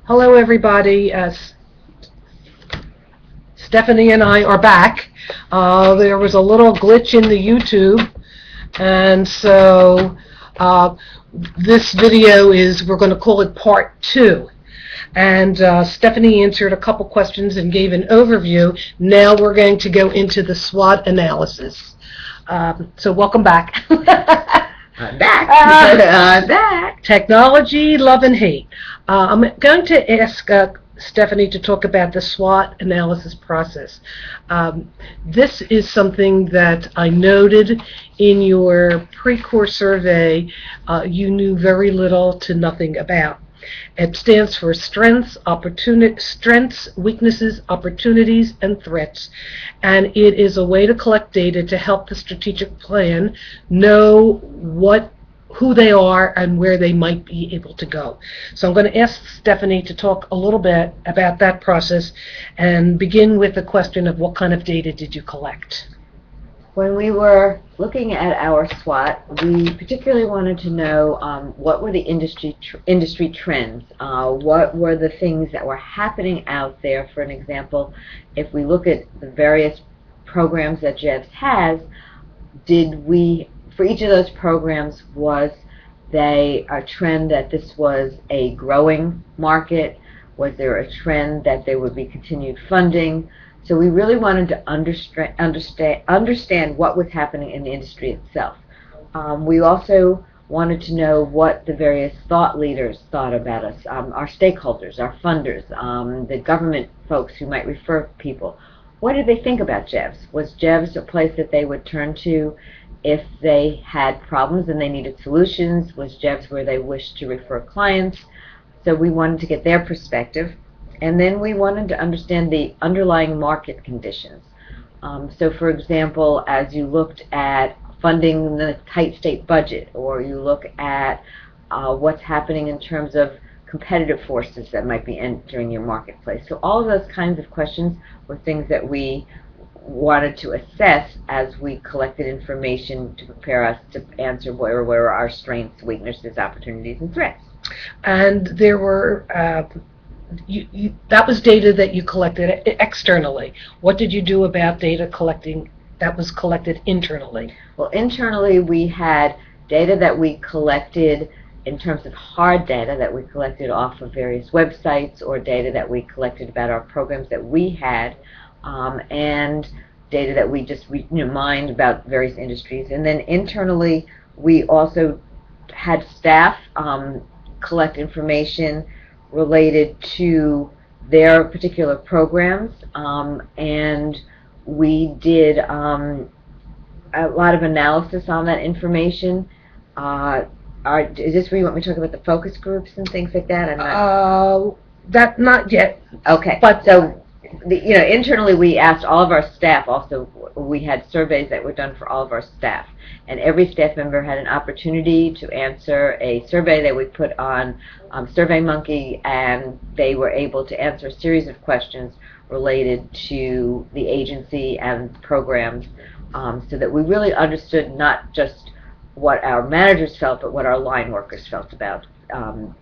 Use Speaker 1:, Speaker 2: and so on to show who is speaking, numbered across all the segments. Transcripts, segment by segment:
Speaker 1: Hello, everybody. Stephanie and I are back. There was a little glitch in the YouTube, and so this video we're going to call it part 2. And Stephanie answered a couple questions and gave an overview. Now we're going to go into the SWOT analysis. So welcome back.
Speaker 2: I'm back.
Speaker 1: Technology, love and hate. I'm going to ask Stephanie to talk about the SWOT analysis process. This is something that I noted in your pre-course survey you knew very little to nothing about. It stands for strengths, weaknesses, opportunities, and threats. And it is a way to collect data to help the strategic plan know who they are and where they might be able to go. So I'm going to ask Stephanie to talk a little bit about that process and begin with the question of what kind of data did you collect?
Speaker 2: When we were looking at our SWOT, we particularly wanted to know what were the industry trends, what were the things that were happening out there. For an example, if we look at the various programs that JEVS has, for each of those programs, was they a trend that this was a growing market? Was there a trend that there would be continued funding? So we really wanted to understand what was happening in the industry itself. We also wanted to know what the various thought leaders thought about us, our stakeholders, our funders, the government folks who might refer people. What did they think about JEVS? Was JEVS a place that they would turn to if they had problems and they needed solutions? Was JEVS where they wished to refer clients? So we wanted to get their perspective. And then we wanted to understand the underlying market conditions. So for example, as you looked at funding the tight state budget, or you look at what's happening in terms of competitive forces that might be entering your marketplace. So all of those kinds of questions were things that we wanted to assess as we collected information to prepare us to answer where were our strengths, weaknesses, opportunities, and threats.
Speaker 1: And there were that was data that you collected externally. What did you do about data collecting that was collected internally?
Speaker 2: Well, internally we had data that we collected in terms of hard data that we collected off of various websites, or data that we collected about our programs that we had, and data that we just mined about various industries. And then internally we also had staff collect information related to their particular programs, and we did a lot of analysis on that information. Is this where you want me to talk about the focus groups and things like that?
Speaker 1: Not yet.
Speaker 2: Okay.
Speaker 1: But
Speaker 2: so, internally we asked all of our staff. Also, we had surveys that were done for all of our staff, and every staff member had an opportunity to answer a survey that we put on SurveyMonkey, and they were able to answer a series of questions related to the agency and programs, so that we really understood not just what our managers felt, but what our line workers felt about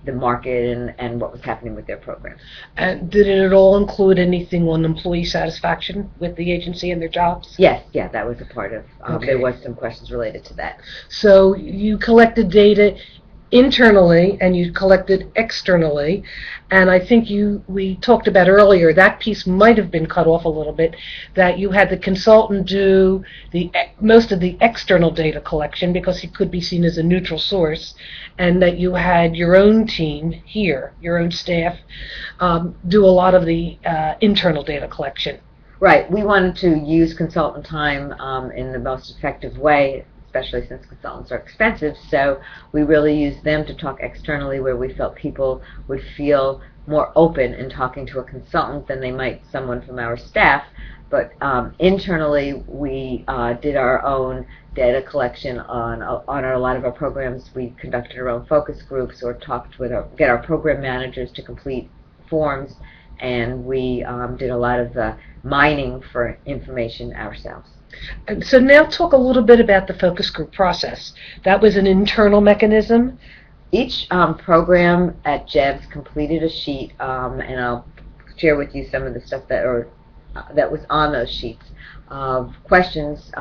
Speaker 2: the market and what was happening with their programs.
Speaker 1: And did it all include anything on employee satisfaction with the agency and their jobs?
Speaker 2: Yes, yeah, that was a part of,
Speaker 1: Okay.
Speaker 2: There was some questions related to that.
Speaker 1: So you collected data internally and you collected externally, and I think we talked about earlier, that piece might have been cut off a little bit, that you had the consultant do most of the external data collection because he could be seen as a neutral source, and that you had your own team here, your own staff, do a lot of the internal data collection.
Speaker 2: Right, we wanted to use consultant time in the most effective way, especially since consultants are expensive, so we really used them to talk externally where we felt people would feel more open in talking to a consultant than they might someone from our staff. But internally we did our own data collection on a lot of our programs. We conducted our own focus groups or get our program managers to complete forms, and we did a lot of the mining for information ourselves.
Speaker 1: And so now talk a little bit about the focus group process. That was an internal mechanism
Speaker 2: Each program at JEVS completed a sheet, and I'll share with you some of the stuff that was on those sheets of questions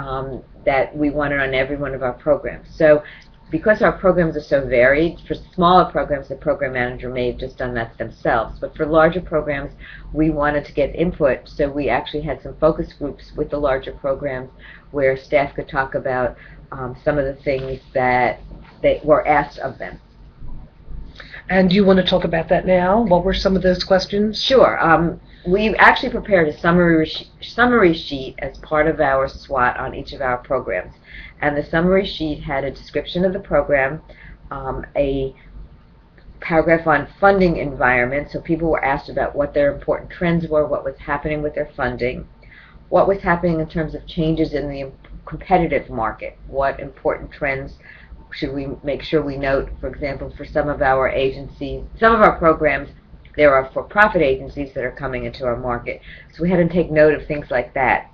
Speaker 2: that we wanted on every one of our programs. So because our programs are so varied, for smaller programs the program manager may have just done that themselves, but for larger programs we wanted to get input, so we actually had some focus groups with the larger programs where staff could talk about some of the things that were asked of them.
Speaker 1: And do you want to talk about that now? What were some of those questions?
Speaker 2: Sure. We've actually prepared a summary sheet as part of our SWOT on each of our programs. And the summary sheet had a description of the program, a paragraph on funding environment, so people were asked about what their important trends were, what was happening with their funding, what was happening in terms of changes in the competitive market, what important trends should we make sure we note. For example, for some of our agencies, some of our programs, there are for-profit agencies that are coming into our market, so we had to take note of things like that.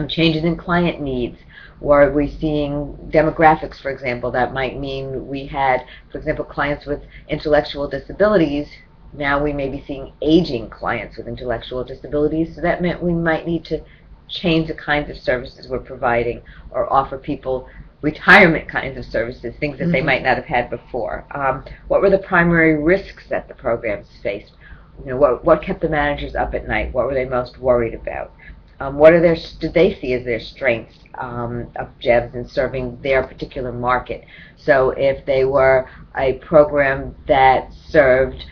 Speaker 2: Changes in client needs. Were we seeing demographics, for example? That might mean we had, for example, clients with intellectual disabilities. Now we may be seeing aging clients with intellectual disabilities, so that meant we might need to change the kinds of services we're providing or offer people retirement kinds of services, things that they might not have had before. What were the primary risks that the programs faced? What kept the managers up at night? What were they most worried about? What did they see as their strengths of JEVS in serving their particular market? So if they were a program that served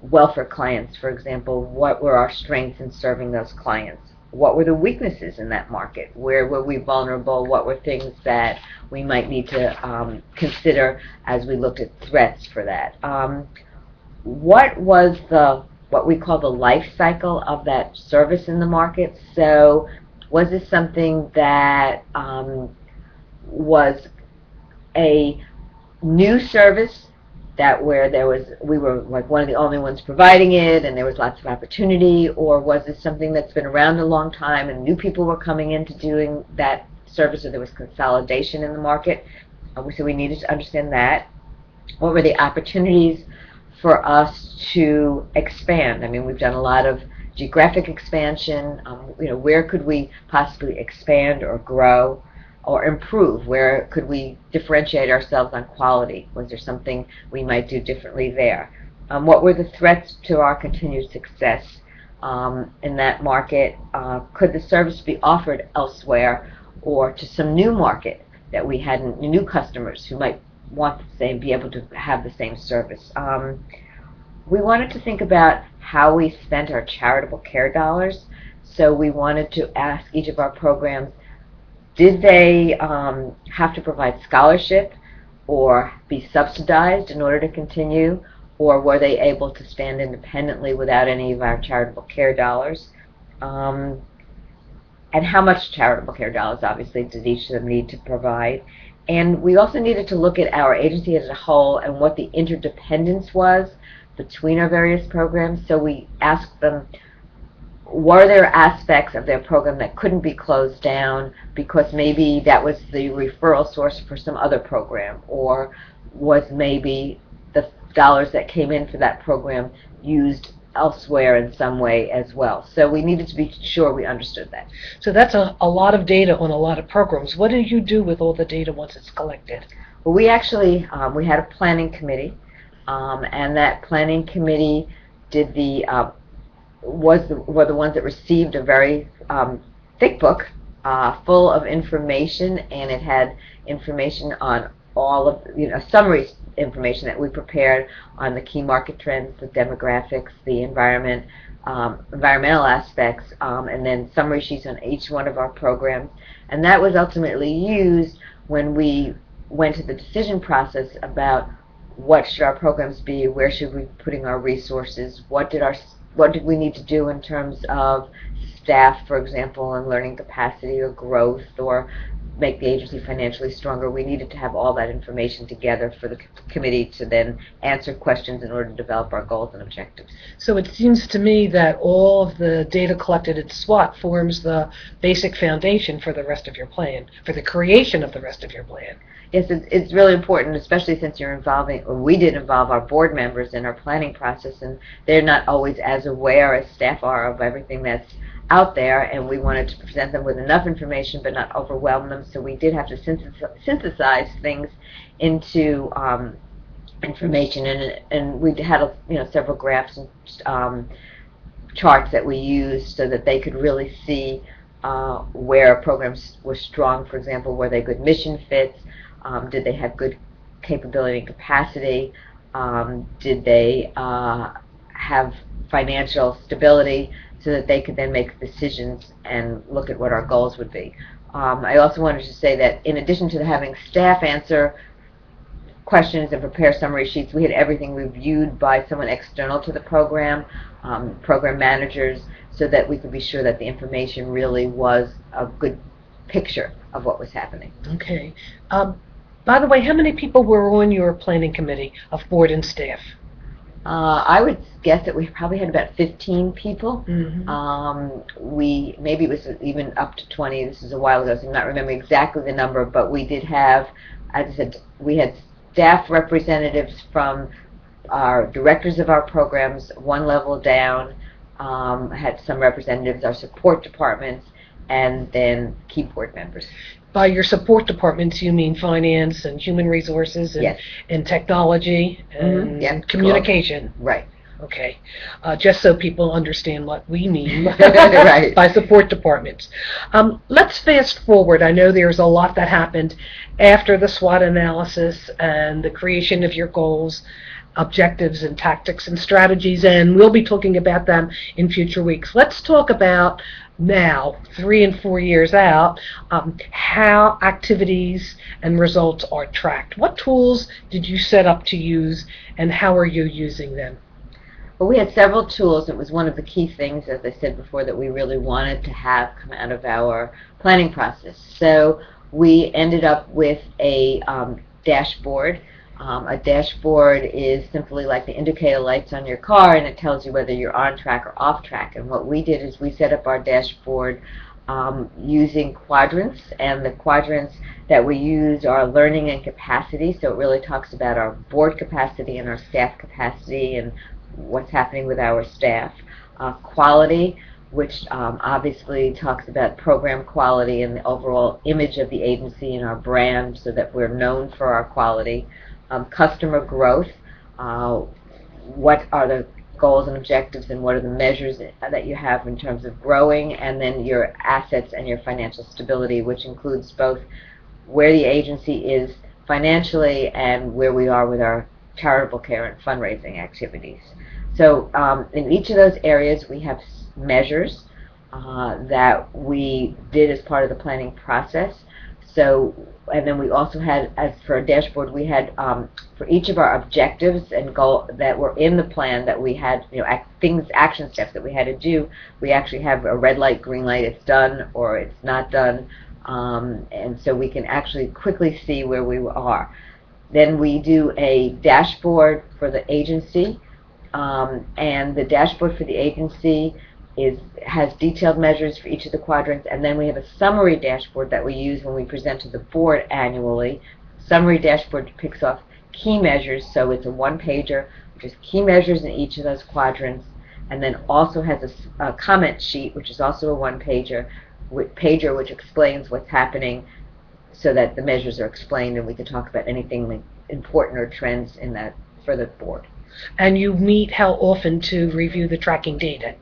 Speaker 2: welfare clients, for example, what were our strengths in serving those clients? What were the weaknesses in that market? Where were we vulnerable? What were things that we might need to consider as we looked at threats for that? What was what we call the life cycle of that service in the market? So was this something that was a new service that where we were like one of the only ones providing it and there was lots of opportunity, or was this something that's been around a long time and new people were coming into doing that service, or there was consolidation in the market? So we needed to understand that. What were the opportunities for us to expand? I mean, we've done a lot of geographic expansion. Where could we possibly expand or grow or improve? Where could we differentiate ourselves on quality? Was there something we might do differently there? What were the threats to our continued success in that market? Could the service be offered elsewhere or to some new market that we hadn't, new customers who might want the same, be able to have the same service? We wanted to think about how we spent our charitable care dollars, so we wanted to ask each of our programs, did they have to provide scholarship or be subsidized in order to continue, or were they able to stand independently without any of our charitable care dollars? And how much charitable care dollars, obviously, did each of them need to provide? And we also needed to look at our agency as a whole and what the interdependence was between our various programs. So we asked them, were there aspects of their program that couldn't be closed down because maybe that was the referral source for some other program, or was maybe the dollars that came in for that program used elsewhere in some way as well? So we needed to be sure we understood that.
Speaker 1: So that's a lot of data on a lot of programs. What do you do with all the data once it's collected?
Speaker 2: Well, we actually we had a planning committee, and that planning committee did were the ones that received a very thick book full of information, and it had information on all of summary information that we prepared on the key market trends, the demographics, the environmental aspects, and then summary sheets on each one of our programs. And that was ultimately used when we went to the decision process about what should our programs be, where should we be putting our resources, what did we need to do in terms of staff, for example, and learning capacity or growth, or make the agency financially stronger, we needed to have all that information together for the committee to then answer questions in order to develop our goals and objectives.
Speaker 1: So it seems to me that all of the data collected at SWOT forms the basic foundation for the rest of your plan, for the creation of the rest of your plan.
Speaker 2: Yes, it's really important, especially since you're involving, or we did involve our board members in our planning process, and they're not always as aware as staff are of everything that's out there, and we wanted to present them with enough information but not overwhelm them, so we did have to synthesize things into information, and we had several graphs and charts that we used so that they could really see where programs were strong. For example, were they good mission fits? Did they have good capability and capacity? Did they have financial stability so that they could then make decisions and look at what our goals would be? I also wanted to say that in addition to having staff answer questions and prepare summary sheets, we had everything reviewed by someone external to the program, program managers, so that we could be sure that the information really was a good picture of what was happening.
Speaker 1: Okay. By the way, how many people were on your planning committee of board and staff?
Speaker 2: I would guess that we probably had about 15 people.
Speaker 1: Mm-hmm.
Speaker 2: Maybe it was even up to 20. This is a while ago, so I'm not remembering exactly the number, but we did have, as I said, we had staff representatives from our directors of our programs, one level down, had some representatives, our support departments, and then key board members.
Speaker 1: By your support departments, you mean finance and human resources and,
Speaker 2: yes,
Speaker 1: and technology and
Speaker 2: yeah,
Speaker 1: communication?
Speaker 2: Cool. Right.
Speaker 1: Okay. Just so people understand what we mean
Speaker 2: right.
Speaker 1: by support departments. Let's fast forward. I know there's a lot that happened after the SWOT analysis and the creation of your goals, objectives and tactics and strategies, and we'll be talking about them in future weeks. Let's talk about now, 3 and 4 years out, how activities and results are tracked. What tools did you set up to use, and how are you using them?
Speaker 2: Well, we had several tools. It was one of the key things, as I said before, that we really wanted to have come out of our planning process. So we ended up with a dashboard. A dashboard is simply like the indicator lights on your car, and it tells you whether you're on track or off track. And what we did is we set up our dashboard using quadrants, and the quadrants that we use are learning and capacity. So it really talks about our board capacity and our staff capacity and what's happening with our staff. Quality, which obviously talks about program quality and the overall image of the agency and our brand so that we're known for our quality. Customer growth, what are the goals and objectives and what are the measures that you have in terms of growing, and then your assets and your financial stability, which includes both where the agency is financially and where we are with our charitable care and fundraising activities. So in each of those areas we have measures that we did as part of the planning process. So, and then we also had, as for a dashboard, we had for each of our objectives and goals that were in the plan that we had, action steps that we had to do. We actually have a red light, green light, it's done or it's not done, and so we can actually quickly see where we are. Then we do a dashboard for the agency, and the dashboard for the agency has detailed measures for each of the quadrants, and then we have a summary dashboard that we use when we present to the board annually. Summary dashboard picks off key measures, so it's a one-pager, which is key measures in each of those quadrants, and then also has a comment sheet, which is also a one-pager, which explains what's happening so that the measures are explained and we can talk about anything important or trends in that for the board.
Speaker 1: And you meet how often to review the tracking data?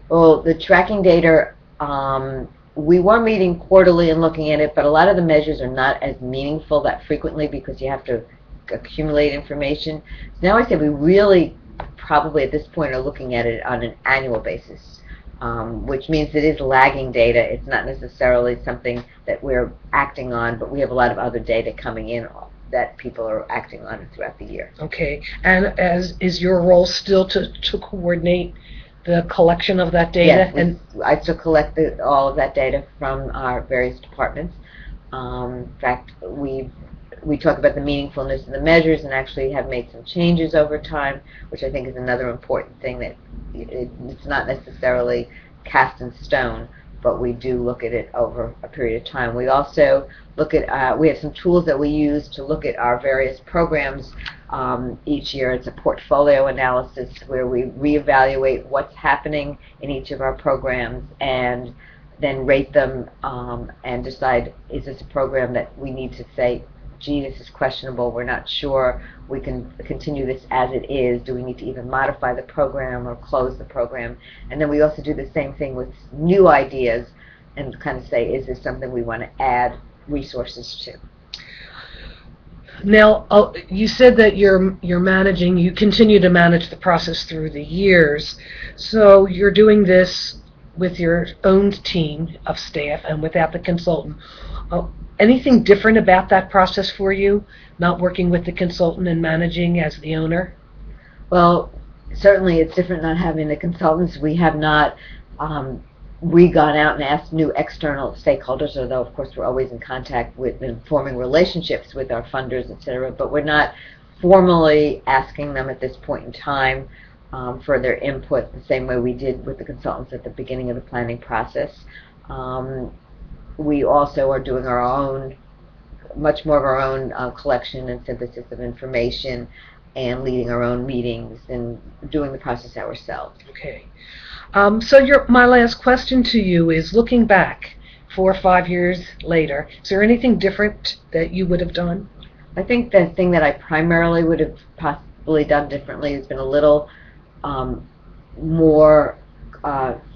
Speaker 2: Well, the tracking data, we were meeting quarterly and looking at it, but a lot of the measures are not as meaningful that frequently because you have to accumulate information. So now I say we really probably at this point are looking at it on an annual basis, which means it is lagging data. It's not necessarily something that we're acting on, but we have a lot of other data coming in that people are acting on throughout the year.
Speaker 1: Okay, and is your role still to coordinate the collection of that data?
Speaker 2: Yes, I still collect all of that data from our various departments. In fact, we talk about the meaningfulness of the measures and actually have made some changes over time, which I think is another important thing, that it's not necessarily cast in stone, but we do look at it over a period of time. We also look at, we have some tools that we use to look at our various programs each year. It's a portfolio analysis where we reevaluate what's happening in each of our programs and then rate them and decide, is this a program that we need to say, gee, this is questionable, we're not sure we can continue this as it is, do we need to even modify the program or close the program? And then we also do the same thing with new ideas and kind of say, is this something we want to add resources to?
Speaker 1: Now, you said that you continue to manage the process through the years, so you're doing this with your own team of staff and without the consultant. Anything different about that process for you, not working with the consultant and managing as the owner?
Speaker 2: Well, certainly it's different not having the consultants. We have not gone out and asked new external stakeholders, although of course we're always in contact with and forming relationships with our funders, etc. But we're not formally asking them at this point in time for their input the same way we did with the consultants at the beginning of the planning process. We also are doing our own, much more of our own collection and synthesis of information and leading our own meetings and doing the process ourselves.
Speaker 1: Okay. So my last question to you is, looking back 4 or 5 years later, is there anything different that you would have done?
Speaker 2: I think the thing that I primarily would have possibly done differently has been a little more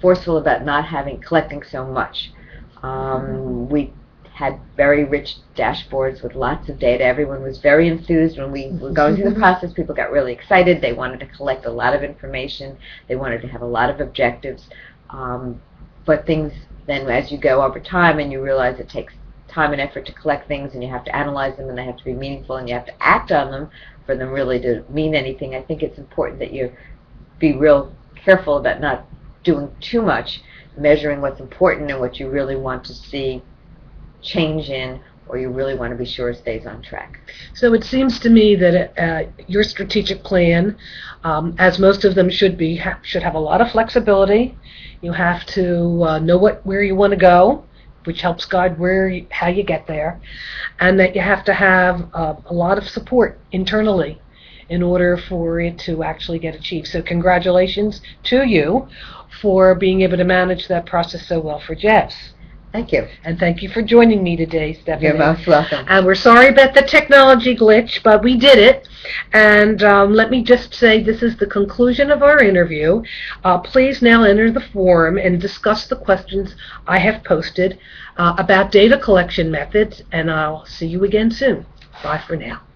Speaker 2: forceful about not collecting so much. We had very rich dashboards with lots of data. Everyone was very enthused when we were going through the process. People got really excited. They wanted to collect a lot of information. They wanted to have a lot of objectives. But things then, as you go over time and you realize it takes time and effort to collect things, and you have to analyze them, and they have to be meaningful, and you have to act on them for them really to mean anything, I think it's important that you be real careful about not doing too much, measuring what's important and what you really want to see change in, or you really want to be sure it stays on track.
Speaker 1: So it seems to me that your strategic plan, as most of them should be, should have a lot of flexibility. You have to know where you want to go, which helps guide how you get there, and that you have to have a lot of support internally in order for it to actually get achieved. So congratulations to you for being able to manage that process so well for JEVS.
Speaker 2: Thank you.
Speaker 1: And thank you for joining me today, Stefanie.
Speaker 2: You're most welcome.
Speaker 1: And we're sorry about the technology glitch, but we did it. And let me just say, this is the conclusion of our interview. Please now enter the forum and discuss the questions I have posted about data collection methods, and I'll see you again soon. Bye for now.